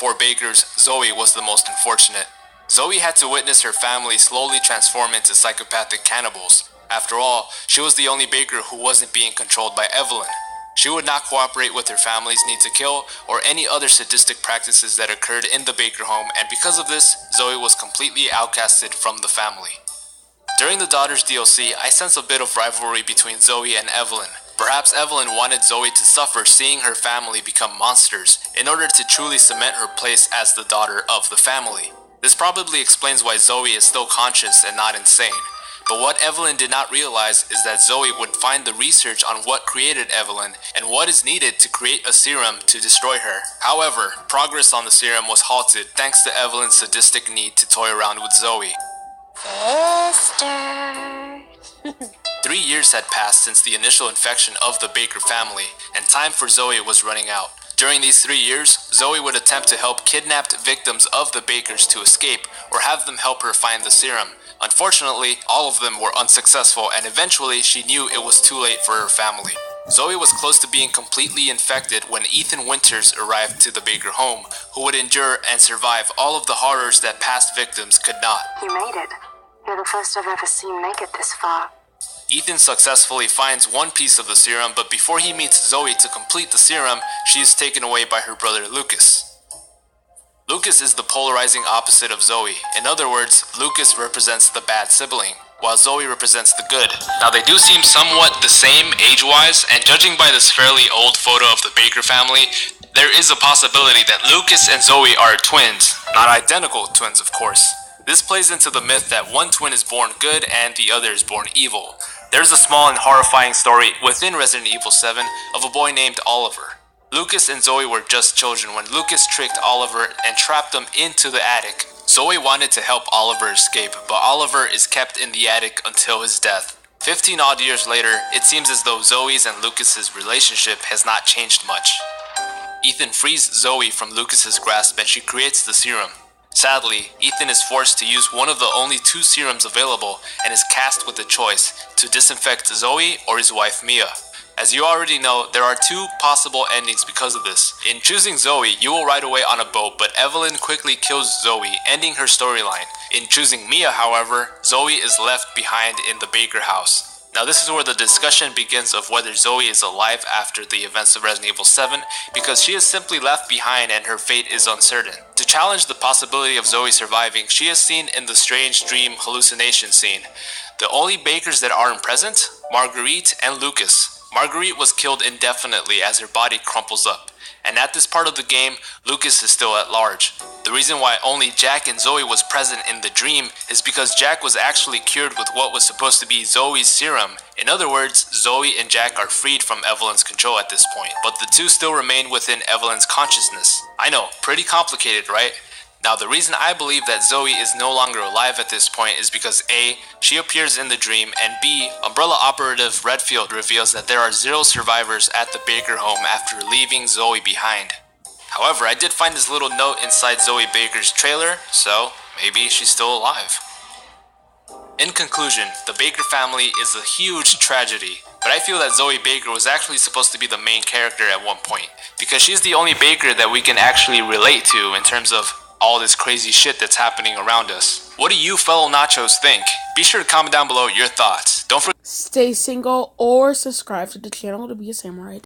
four Bakers, Zoe was the most unfortunate. Zoe had to witness her family slowly transform into psychopathic cannibals. After all, she was the only Baker who wasn't being controlled by Evelyn. She would not cooperate with her family's need to kill or any other sadistic practices that occurred in the Baker home, and because of this, Zoe was completely outcasted from the family. During the Daughters DLC, I sense a bit of rivalry between Zoe and Evelyn. Perhaps Evelyn wanted Zoe to suffer seeing her family become monsters in order to truly cement her place as the daughter of the family. This probably explains why Zoe is still conscious and not insane. But what Evelyn did not realize is that Zoe would find the research on what created Evelyn and what is needed to create a serum to destroy her. However, progress on the serum was halted thanks to Evelyn's sadistic need to toy around with Zoe. Sister. 3 years had passed since the initial infection of the Baker family, and time for Zoe was running out. During these 3 years, Zoe would attempt to help kidnapped victims of the Bakers to escape or have them help her find the serum. Unfortunately, all of them were unsuccessful, and eventually she knew it was too late for her family. Zoe was close to being completely infected when Ethan Winters arrived to the Baker home, who would endure and survive all of the horrors that past victims could not. You made it. You're the first I've ever seen make it this far. Ethan successfully finds one piece of the serum, but before he meets Zoe to complete the serum, she is taken away by her brother Lucas. Lucas is the polarizing opposite of Zoe. In other words, Lucas represents the bad sibling, while Zoe represents the good. Now they do seem somewhat the same age-wise, and judging by this fairly old photo of the Baker family, there is a possibility that Lucas and Zoe are twins. Not identical twins, of course. This plays into the myth that one twin is born good and the other is born evil. There's a small and horrifying story within Resident Evil 7 of a boy named Oliver. Lucas and Zoe were just children when Lucas tricked Oliver and trapped them into the attic. Zoe wanted to help Oliver escape, but Oliver is kept in the attic until his death. 15 odd years later, it seems as though Zoe's and Lucas's relationship has not changed much. Ethan frees Zoe from Lucas's grasp and she creates the serum. Sadly, Ethan is forced to use one of the only 2 serums available and is cast with the choice to disinfect Zoe or his wife Mia. As you already know, there are 2 possible endings because of this. In choosing Zoe, you will ride away on a boat, but Evelyn quickly kills Zoe, ending her storyline. In choosing Mia, however, Zoe is left behind in the Baker house. Now this is where the discussion begins of whether Zoe is alive after the events of Resident Evil 7, because she is simply left behind and her fate is uncertain. To challenge the possibility of Zoe surviving, she is seen in the strange dream hallucination scene. The only Bakers that aren't present? Marguerite and Lucas. Marguerite was killed indefinitely as her body crumples up, and at this part of the game, Lucas is still at large. The reason why only Jack and Zoe was present in the dream is because Jack was actually cured with what was supposed to be Zoe's serum. In other words, Zoe and Jack are freed from Evelyn's control at this point, but the 2 still remain within Evelyn's consciousness. I know, pretty complicated, right? Now the reason I believe that Zoe is no longer alive at this point is because A, she appears in the dream, and B, Umbrella Operative Redfield reveals that there are 0 survivors at the Baker home after leaving Zoe behind. However, I did find this little note inside Zoe Baker's trailer, so maybe she's still alive. In conclusion, the Baker family is a huge tragedy, but I feel that Zoe Baker was actually supposed to be the main character at one point, because she's the only Baker that we can actually relate to in terms of all this crazy shit that's happening around us. What do you fellow nachos think? Be sure to comment down below your thoughts. Don't forget Stay single or subscribe to the channel to be a samurai.